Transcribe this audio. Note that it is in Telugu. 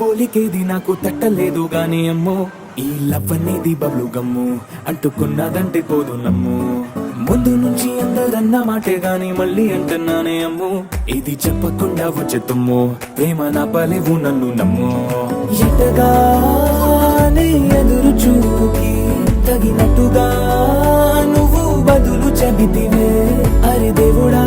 పోలికేది నాకు తట్టలేదు గాని అమ్మో ఈ లవ్ అనేది బబ్లు గమ్ము అంటుకున్నదంటే పోదు నమ్ము ముందు నుంచి అందరన్న మాటే గాని మళ్ళీ అంటున్నానే అమ్ము ఇది చెప్పకుండా వచ్చేతుమ్ము ప్రేమ నా పలేవు నన్ను నమ్ము ఎటగానే ఎదురు చూపుకి తగినట్టుగా నువ్వు బదులు చెబితివే అరే దేవుడా